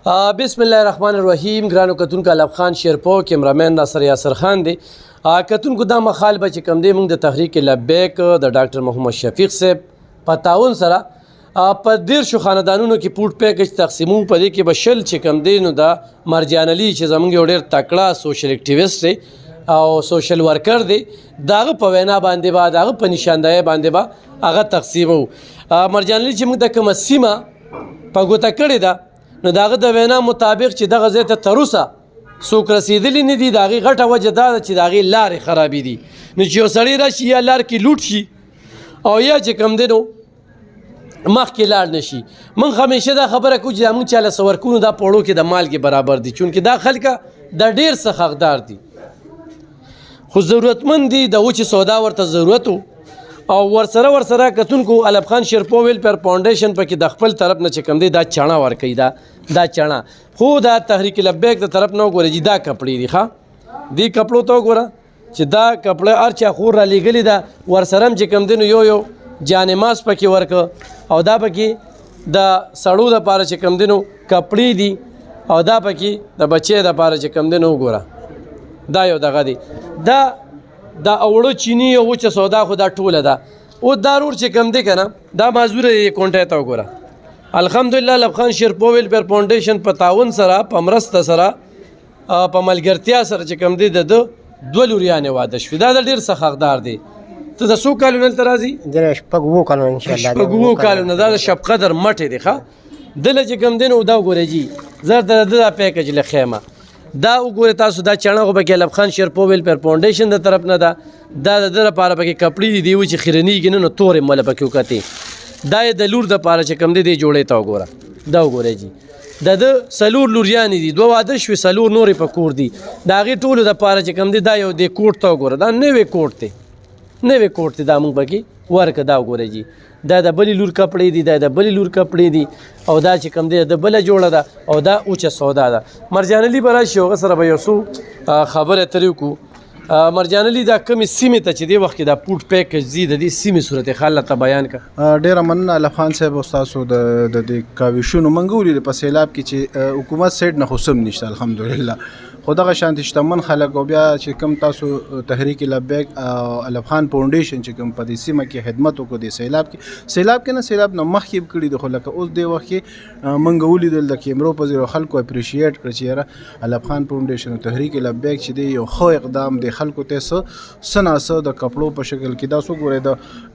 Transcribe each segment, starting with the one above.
بسم الله الرحمن الرحیم. ګرانو کتونکو الف خان شیرپو کیمرامین ناصر یاسر خان دی. کتونکو دا مخال به چې کوم دی موږ د تحریک لبیک د ډاکټر محمد شفیق صاحب په تعاون سره په 13 خاندانونو کې پوټ پیکج تقسیمو. په دې کې به شل چې کوم دی نو دا مرجان علي چې زموږ یو ډېر تکړه سوشل اکټیویسټ دی او سوشل ورکر دی، داغه په وینا باندې به داغه په نشاندهی باندې به هغه تقسیمو. مرجان علي چې موږ د کومه سیمه په ګوته کړې ده نو داغه د وینا مطابق چې دغه ځای ته تر اوسه څوک رسېدلی نه دي. د هغې غټه وجه دا ده چې د هغې لارې خرابې دي. نو چې یو سړی راشي یا لار کې لوټ شي او یا چې کوم دی نو مخکې لاړ نه شي. موږ همیشه دا خبره کوو چې موږ چاله څه ورکوو دا په وړو کې د مالګې برابر دي، چونکې دا خلکه د ډېر څه حقدار دي خو ضرورتمند دي. د وچې سودا ورته ضرورت و او ورسره کتونکو الف خان شیرپو ویلفیر فاونډیشن پکې د خپل طرف نه چې کوم دی دا چاڼه ورکوي. دا چاڼه خو دا تحریک لبیک د طرف نه وګورئ چې دا کپړې دي. ښه دې کپړو ته وګوره چې دا کپړه هر چا خور را لیږلې ده. ورسره هم چې کوم دی نو یو جانماز پکې ورکه او دا پکې د سړو دپاره چې کوم دی نو کپړې دي او دا پکې د بچی دپاره چې کوم دی نو وګوره دا یو دغه دی. دا اوړه چینی او وچه سودا خو دا ټوله ده. او دا رور چې کم دی که نه دا معذوره دی کونټۍ ته وګوره. الحمدلله الف خان شیرپو ویلفیر فاونډیشن په تعاون سره په مرسته سره په ملګرتیا سره چې کم دی د 2 لوریانې واده شوي. دا د ډېر څه حقدار دی. ته د څو کالو نه دلته راځي؟ د شپږ 7 کالو انشاءالله. شپږ 7 کالو نه. دا د شب قدر مټې دی. ښه دله چې کم دی نو دا وګورئ جي زه د دا پیکج له خیمه دا وګورئ تاسو. دا چاڼه خو پکې الف خان شیرپو ویلفیر فاونډیشن د طرف نه ده. دا د ده لپاره پکې کپړې دي دی چې خیرنېږي نه نو تورې موله پکې وکتې. دا یې د لور دپاره چې کوم دی دی جوړې ته وګوره. دا وګورئ جي د 4 لوریانې دي، 2 واده شوي 4 نورې په کور دي. د هغې ټولو دپاره چې کوم دی دا یو دی کوټ ته وګوره. دا نوی کوټ دی، نوی کوټ دی. دا موږ پکې ورکه. دا وګورئ جي دا د بلې لور کپړې دي، دا د بلې لور کپړې دي او دا چې کوم دی د بله جوړه ده او دا اوچه سودا ده. مرجان علي به راشي هغه سره به یو څو خبرې اترې وکړو. مرجان علي دا کومې سیمې ته چې دې وخت کې دا پوټ پیکج ځي د دې سیمې صورت حال ته بیان کړه. ډېره مننه الف خان صاحب او ستاسو د دې کاوشونو. موږ ولیدل په سیلاب کې چې حکومت سایډ نه خو سم نشته الحمدلله، خو دغه شانتې شتمن خلک او بیا چې کوم تاسو تحریک لبیک او الف خان فاونډیشن چې کوم په دې سیمه کې خدمت وکړو د سیلاب کې نه سیلاب نه مخکې کړي دي. خو لکه اوس دې وخت کې موږ ولیدل د کیمرو په ځای خلکو اپریشیټ کړ چې یاره الف خان فاونډیشن او تحریک لبیک چې دی یو ښه اقدام دی. خلکو ته څه ناڅه د کپړو په شکل کې دا څو ګورئ د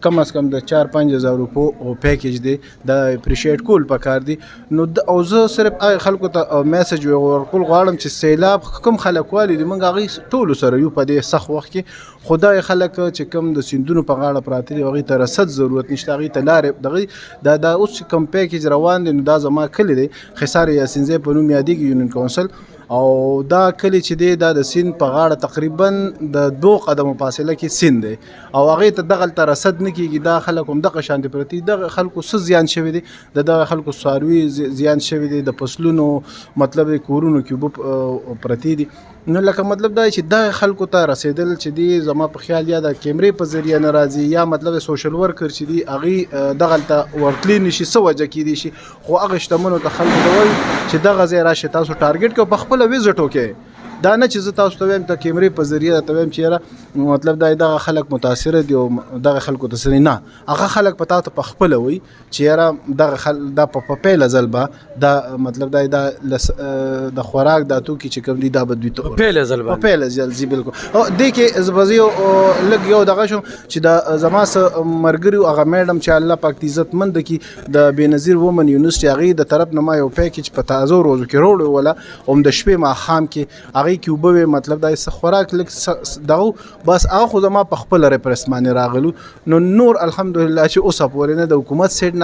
کم از کم د 4-5 هزار روپو پیکج دی دا اپریشیټ کول پکار دي. نو او زه صرف خلکو ته میسج ورکول غواړم چې سیلاب کوم خلک والی دي موږ هغې ټولو سره یو په دې سخت وخت کې. خدای خلک چې کوم د سیندونو په غاړه پراته دي هغې ته رسد ضرورت نشته، هغې ته لارې دغې دا اوس چې کوم پیکج روان دی نو دا زما کلی دی خسار یاسینزی په نوم یادېږي یونین کونسل. او دا کلی چې دی دا د سیند په غاړه تقریبا د 2 قدمو فاصله کې سیند دی او هغې ته دغلته رسد نه کېږي. دا خلک هم دغه شانتې پرتې دي. دغه خلکو څه زیان شوی دی؟ د دغه خلکو څاروي زیان شوی دی، د فصلونو مطلب د کورونو کې اوبه پرتې دي. نو لکه مطلب دا چې دغه خلکو ته رسېدل چې دی زما په خیال یا د کیمرې په ذریعه نه راځي یا مطلب سوشل ورکر چې دی هغې دغلته ورتلی نه شي څه وجه کیدی شي. خو هغه شتمنو ته خلکو ته وایي چې دغه ځای راشئ تاسو ټارګېټ کړئ په خپله ویزټ وکړئ. دا نه چې زه تاسو ته وایم د کیمرې په ذریعه ته وایم چې یاره مطلب دا دغه خلک متاثره دي او دغه خلکو ته څه نه. هغه خلک په تا ته په خپله وایي چې یاره دغه دا په پیله ځل به دا مطلب دا د خوراک دا توکي چې کوم دي دا به دوی ته په پیله ځل ځي. بلکل دې کې زه به لږ یو دغه شم چې د زما څه ملګري هغه میډم چې الله پاک دې عزتمند کړي د بېنظیر وومن یونیورسټي هغې د طرف نه ما یو پیکج په تازه روزو کې راوړی وله هم د شپې ماښام کې هغې کې اوبه وې مطلب دا څه خوراک لږ دغه بس هغه خو زما په خپله ریپرس باندې راغلو. نو نور الحمدلله چې اوسه پورې نه د حکومت سایډ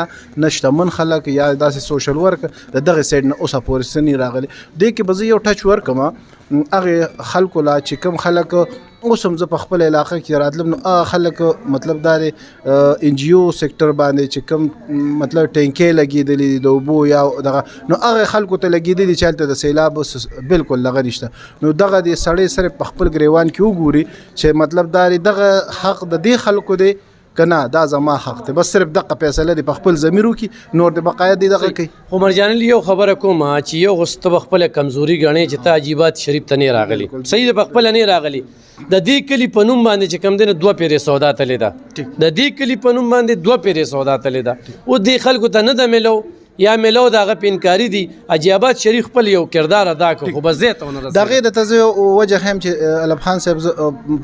نه شتمن خلک یا داسې سوشل ورک د دغه سایډ نه اوسه پورې څه نه راغلی. دې کې به زه یو ټچ ورکم هغې خلکو لا چې کوم خلک اوس هم زه په خپل علاقه کې راتلم نو خلک مطلب دا دی NGO سیکټر باندې چې کوم مطلب ټینکې لګېدلې دي د اوبو یا دغه نو هغه خلکو ته لګېدلي چې هلته د سیلاب بلکل دغه نشته. نو دغه د سړی سره په خپل ګریوان کې وګوري چې مطلب دا دی دغه حق د دې خلکو دی که نه دا زما حق دی بس صرف دغه فیصله دی په خپل ضمیر وکړي نور د بقایا دی دغه کوي. خو مرجان علي یو خبره کوم چې یو غوس ته خپله کمزوري ګڼې چې ته عجیبات شریف ته نه راغلی صحیح ده په خپله نه راغلی د دې کلي په نوم باندې چې کوم دی نه 2 پیرې سودا تلې ده د دې کلي په نوم باندې 2 پیرې سودا تلې ده او دې خلکو ته نه ده میلو یا میلو د هغه په انکاري دي عجیبات شریف خپل یو کردار ادا کړو خو بس دې ته ونه رسېږي. د هغې د ته زه وجه ښیم چې علب خان صاحب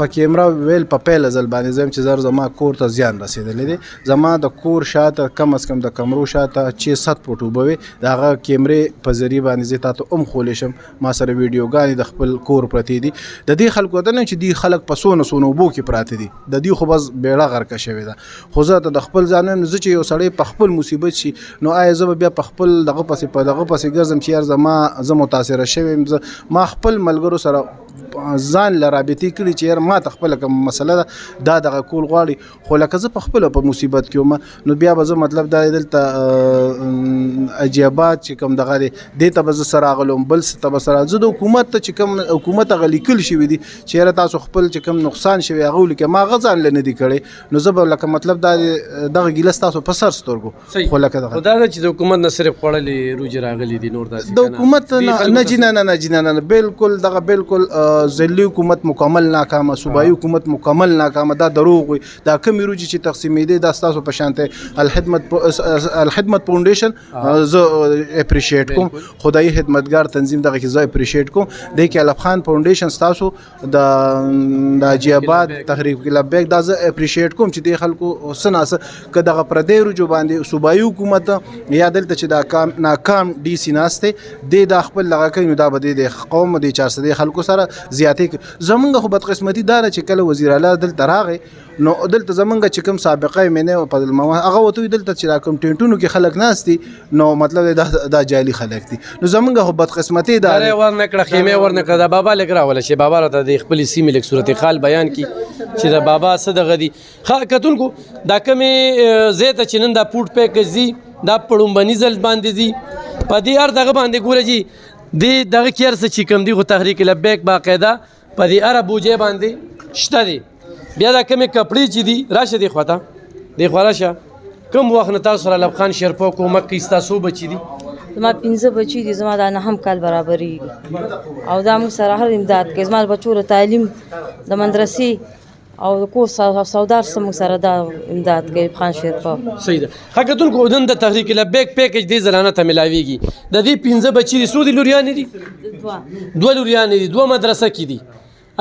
په کیمره ویل په پیله ځل باندې زه یم چې زما کور ته زیان رسېدلی دی زما د کور شاته کم از کم د کمرو شاته 6-7 فوټ اوبه وې د هغه کیمرې په ذریعې باندې زه تا ته خولی شم ما سره ویډیوګانې د خپل کور پرتې دي د دې خلکو ته نه چې دوی خلک په څونه اوبو کې پراته دي د دوی خو بس بیړه غرقه شوې ده خو زه ته د خپل ځان وایم زه چې یو سړی په خپل مصیبت شي نو آیا زه به بیا په خپل دغه پسې ګرځم چې یار زه متاثره شوی یم ما خپل ملګرو سره ځان له رابطې کړي چې یار ما ته خپله کوم مسله ده دا دغه کول غواړي خو لکه زه په خپله په مصیبت کې وم نو بیا به زه مطلب دا دلته عجیبات چې کوم دغه دی دې ته به زه سره راغلم بل څه ته به سره زه د حکومت ته چې کوم حکومت هغه لیکل شوي دي چې یاره تاسو خپل چې کوم نقصان شوی هغه ولیکئ ما هغه ځان له نه دي کړی نو زه به لکه مطلب دا دغه ګیله ستاسو په سر سترګو خو لکه دغه دا ده چې د حکومت نه صرف خوړلې روجې راغلي دي نور داسې د حکومت نه جی نه بالکل دغه بالکل ذلی حکومت مکمل ناکامه صوبایي حکومت مکمل ناکامه دا دروغ وي دا کمې روجې چې تقسیمېدې دا ستاسو په شانته الخدمت فاونډیشن زه اپریشیټ کوم خدایي خدمتګار تنظیم دغه کې زه اپریشیټ کوم دی کې علب خان فاونډیشن ستاسو د حاجیاباد تحریک لبیک دا زه اپریشیټ کوم چې دې خلکو څه ناسه که دغه پردی روجو باندې صوبایي حکومت یا دلته چې دا ناکام ډي سي ناسته دی دا خپل لغه کوي نو دا به د قوم د 400 خلکو سره زیاتې زمونږ خو بدقسمتي دا ده چې کله وزیر اعلی دلته راغی نو دلته زمونږ چې کوم سابقه یې مینه په دلمه هغه وته دلته چې دا کوم ټینټونو کې خلک ناستي نو مطلب دا جعلي خلک دي نو زمونږ خو بدقسمتي دا ورنکړه خیمه ورنکړه دا بابا لګ راوله چې بابا راته د خپل سیمې لیک صورت حال بیان کی چې دا بابا څه دغه دي ښه کتونکو دا کمې زه ته چې نن دا پوټ پیکج دي دا پړومبني ځل باندې دي په دې هر دغه باندې ګوره جی دغه کې هر څه چې کوم دي خو تحریک لبیک باقاعده په دې هره بوجې باندې شته دي بیا دا کمې کپړې چې دي راشه دې خوا ته دې خوا راشه کوم وخت نه تاسو سره علب خان شیرپو کومک کوي ستاسو بچي دي زما 15 بچي دي زما دا 9 کال برابرېږي او دا موږ سره هر امداد کوي زما بچو له تعلیم د مدرسې او د کور سودار سره موږ سره دا امداد کوي خان شیرپو صحیح ده حقیقتونکو دن د تحریک لبیک پیکج دې زلانه ته ملاویږي د دې 15 بچي دي سودي لوریان دي 2 لوریان دي 2 مدرسه کې دي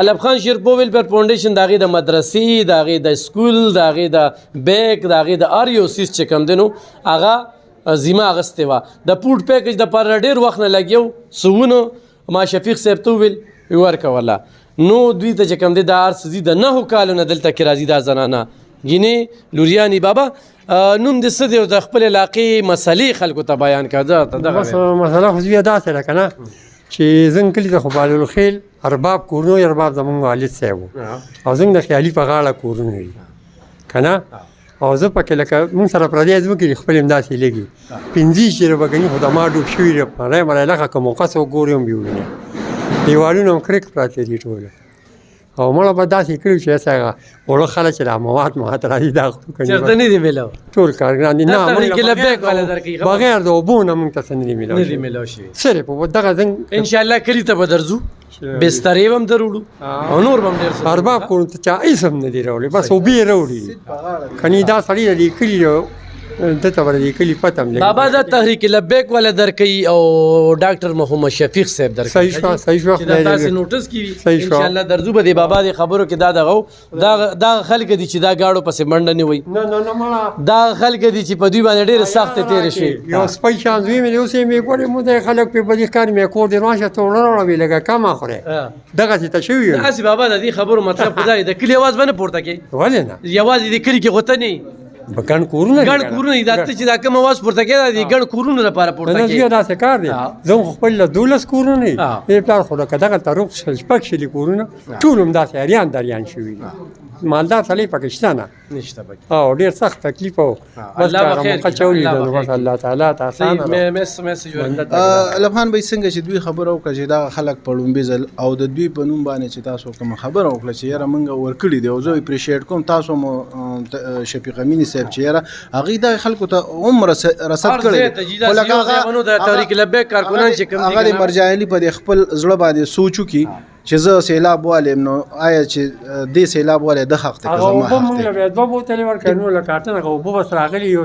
علب خان شیرپو ویلفیر فاونډیشن د هغې د مدرسې د هغې د سکول د هغې د بیک د هغې د هر یو څیز چې کوم دی نو هغه ذمه اخیستې وه د پوټ پیکج دپاره ډېر وخت نه لګیو څونه ما شفیق صاحب ته وویل ورکوله نو دوی ته چې کوم دی دا هر څه دي د 9 کالو نه دلته کې راځي دا زنانه ګینې لوریانې بابا نوم دې څه دی او د خپل علاقې مسلې خلکو ته بیان کړه بس مسله خو بیا داسې ده که نه چې زنګ کلي ته خو بالالخیل ارباب کورونو ارباب زمونږ والد صاحب او زنګ د خیالي په غاړه کورونه وي که نه او زه پکې لکه مونږ سره پردی ځمکې خپل همداسې لګي 15 چې ربګني خو د ما ډوب شوي رای مړی لخه که موقس وګورې هم بیولونه دیوالونه هم کرک پراته دي ټوله او مړه به داسې کړي چې هغه وړه خلک چې دا مواد راځي دا چېرته نه دي میلاو ټول کارګران دي نه تحریک لبیک والا درکوي بغیر د اوبو نه موږ ته څه نه دي میلاو شوي صرف دغه زنګ انشاءالله کلي ته به درځو بسترې به هم دروړو او نور به هم ډېر ارباب کورونو ته چا هېڅ هم نه دي راوړي بس اوبه یې راوړي کني دا سړي د دې کلي دته ور دي کلی پتم لګي بابا دا تحریک لبیک ولا درکې او ډاکټر محمد شفیق صاحب درکې صحیح شو دا تاسو نوټس کی ان شاء الله درځو به دی بابا دی خبرو کې دا دغه دا خلک دي چې دا گاړو پسې منډه نه وي نه مړه دا خلک دي چې په دوی باندې ډېر سخت تیر شي یو سپای شان دوی مې اوسې مې ګورې مو د خلک په بدی کار مې کور دی راشه ټول راوړې لګه کم اخره دغه چې تشوي اسی بابا د دې خبرو مطلب خدای د کلی आवाज باندې پورته کې ولې نه یوازې د کلی کې غوته نه ګڼ کورونه دي ګڼ کورونه دا ته چې دا کوم आवाज پورته کېده دي ګڼ کورونه لپاره پورته نه کېږي داسې کار دی زه خو خپل له 12 کورونه یې پلار خو لکه دغلته روغ شپږ شلي کورونه ټول همداسې اریان دریان شوي دي مالدار سړی پکې شته نه نشته پکې او ډېر سخت تکلیف او بس موقع چولی ده نو بس الله تعالی ته اسانه میسج لبخان بھائی څنګه چې دوی خبره وکړه چې دا خلک په لومبي ځل او د دوی په نوم باندې چې تاسو کوم خبره وکړه چې یاره موږ ورکړي دی او زه اپریشیټ کوم تاسو مو شفیق امینی صاحب چې یاره هغې دغې خلکو ته عمر رسد کړی خو لکه هغه تحریک لبیک کارکنان چې کوم هغه د مرجع علي په خپل زړه باندې سوچ وکړي چې زه سیلاب والیم نو آیا چې دې سیلاب والی د حق دی که زما حق دی موږ له بیا دوه بوتلې ورکړې نو لکه اته هغه اوبه بس راغلي یو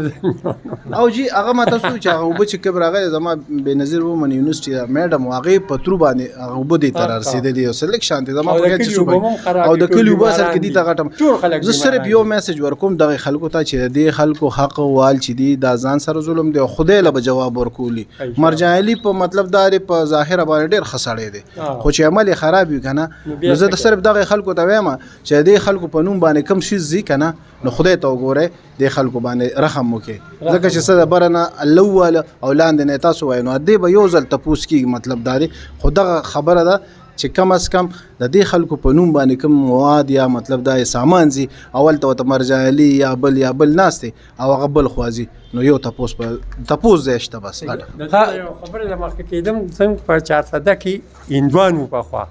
او جی هغه ما تاسو چې هغه اوبه چې کوم راغلی زما بېنظیر ومن یونیورسټي میډم هغې په ترو باندې هغه اوبه دې ته را رسېدلي یو څه لږ شانتې زما په غیر چې صوبه او د کلي اوبه اصل کې دې ته غټم زه صرف یو میسج ورکوم دغې خلکو ته چې د دې خلکو حق وال چې دي دا ځان سره ظلم دی او خدای له به جواب ورکولي مرجع علي په مطلب دا دی په ظاهره باندې ډېر ښه سړی دی خو چې عمل یې خراب وي که نه نو زه د صرف دغه خلکو ته وایم چې دې خلکو په نوم باندې کم شي ځي که نه نو خدای ته وګورئ دې خلکو باندې رحم وکړي ځکه چې څه د بره نه الله وواله او لاندې نه تاسو وایي نو دې به یو ځل تپوس کېږي مطلب دا دی خو دغه خبره ده چې کم از کم د دې خلکو په نوم باندې کوم مواد یا مطلب دا سامان ځي اول ته ورته مرجع علي یا بل ناست دی او هغه بل خوا ځي نو یو تپوس ځای شته بس یو خبره د مخکې کېدم څنګه په 400 کې هندوان وو پخوا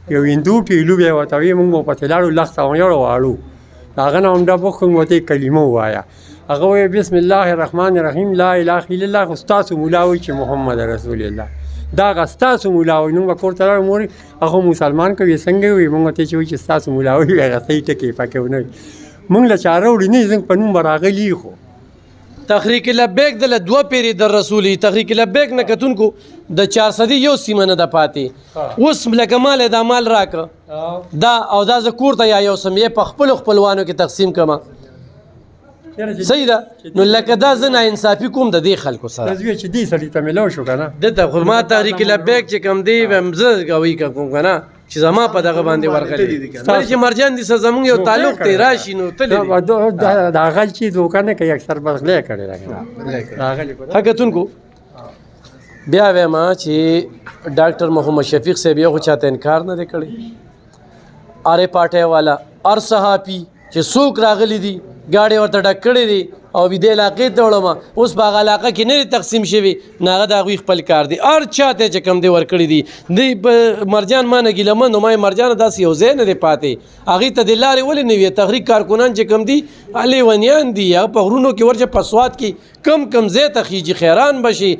یو هندو پیلو بیا ورته وایي موږ په تلاړو لخت او یوړو واړو هغه نه همدا بوخم ورته کلمه ووایه هغه وایي بسم الله الرحمن الرحیم لا اله الا الله خو ستاسو مولا وایي چې محمد رسول الله دا هغه ستاسو مولا وایي نو به کور ته لاړو مورې هغه مسلمان کوي څنګه وایي موږ ورته چې وایي چې ستاسو مولا وایي هغه صحیح ټکي پکې ونه وي موږ له چاره وړي نه زموږ په نوم به راغلي خو تحریک لبیک د دوه پیری در رسولي تحریک لبیک نه کتونکو د 400 یو سیمه نه د پاتې اوس لکه مال د مال راکه دا او دا زه کور ته یا یو سم یې په خپلو خپلوانو کې تقسیم کړم صحیح ده نو لکه دا زه ناانصافي کوم د دې خلکو سره چې دې سړي ته میلاو شو که نه دلته خو ما تحریک لبیک چې کوم دی زه ګوي کوم که نه چې زما په دغه باندې ورغلی ولې چې مرجان دي سره زموږ یو تعلق دی راشي نو تللی د هغه چیز وکړه نه کوي اکثر بغلی کړی ښه کتونکو بیا وایم چې ډاکټر محمد شفیق صاحب یو خو چاته انکار نه دی کړی اره پاټۍ والا ار صحافي چې څوک راغلی دي ګاډې ورته ډک کړی دي او دې علاقې ته وړم اوس په هغه علاقه کې نه تقسیم شوي نه هغه د هغوی خپل کار دی هر چا ته چې کوم دی ورکړي دي دوی په مرجان ما نه ګیلمن نو ما یې مرجانه داسې یو ځای نه دی پاتې هغې ته د لارې ولې نه وي تحریک کارکنان چې کوم دي لیونیان دي هغه په غرونو کې ورچه په سوات کې کم ځای ته خیجي خیران بشي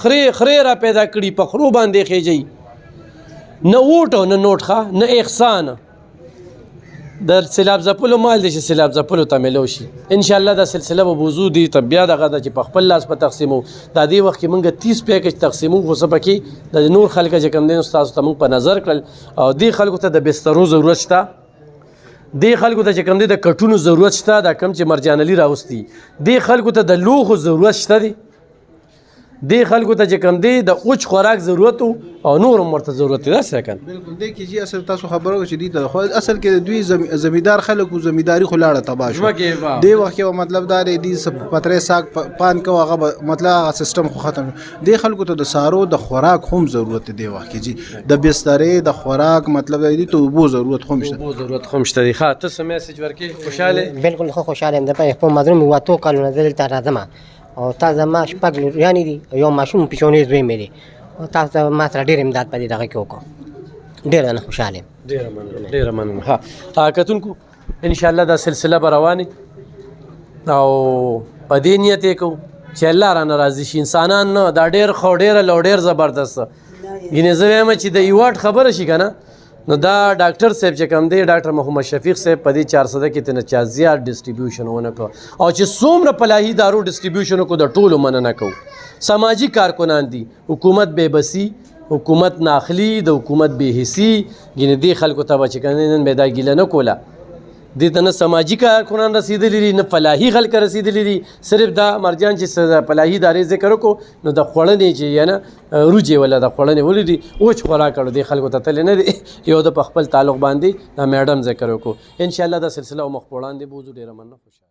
خرې را پیدا کړي په خرو باندې خیجي نه ووټ او نه نوټ ښه نه احسان در سیلاب ځپلو مال دی چې سیلاب ځپلو ته میلو شي انشاءالله دا سلسله به وضو دي ته بیا دغه ده چې په خپل لاس په تقسیمو دا دې وخت کې موږ 30 پیکج تقسیمو خو څه پکې د نور خلکه چې کوم دی نو ستاسو ته موږ په نظر کړل او دې خلکو ته د بسترو ضرورت شته دې خلکو ته چې کوم دی د کټونو ضرورت شته دا کم چې مرجان علي راوستي دې خلکو ته د لوښو ضرورت شته دی دې خلکو ته چې کوم دی د اوچ خوراک ضرورت او نور هم ورته ضرورت دی داسې کنه بالکل دې کې جی اصل تاسو خبره وکړه چې دې ته خو اصل کې دوی زمیندار خلک او زمینداری خو لاړه تباه شو دې وخت کې مطلب دا دی دې پترې ساګ پان کو هغه مطلب هغه سیستم خو ختم دې خلکو ته د سارو د خوراک هم ضرورت دی دې وخت کې جی د بسترې د خوراک مطلب دی ته اوبو ضرورت هم شته اوبو ضرورت هم شته دی ښه ته څه میسج ورکې خوشحاله بالکل خو خوشحاله یم د خپل مدرون واتو کالونه دلته راځم او تا زما شپږ لوریانې دي یو ماشوم پیچونی زوی مې دی او تاسو ته ما سره ډېر امداد په دې دغه کې وکړو ډېر نه خوشحاله یم ډېره مننه ښه کتونکو انشاءالله دا سلسله به روانې او په دې نیت یې کوو چې الله رانه راضي شي انسانان نه دا ډېر خو ډېره لو ډېر زبردسته ګینې زه وایم چې د ایوارډ خبره شي که نه نو دا ډاکټر صاحب چې کوم دی ډاکټر محمد شفیق صاحب په دې 400 کې ته نه چا زیات ډسټریبیوشن ونه کړو او چې څومره پلاهي دارو ډسټریبیوشن وکړو د ټولو مننه کوو سماجي کارکنان دي حکومت بې بسي حکومت ناخلی د حکومت بې حسي ګینې دې خلکو ته به چې کوم نن به دا ګیله نه کوله دې ته نه سماجي کارکنان رسېدلي دي نه فلاحي خلک رسېدلي دي صرف دا مرجان چې فلاحي ادارې ذکر وکړو نو د خوړنې چې یا نه روجې ولا د خوړنې ولې دي اوچ خوراک کړو دې خلکو ته تللی نه دی یو د په خپل تعلق باندې دا میډم ذکر وکړو انشاءالله دا سلسله مخ په وړاندې بوځو ډېره مننه خوشحاله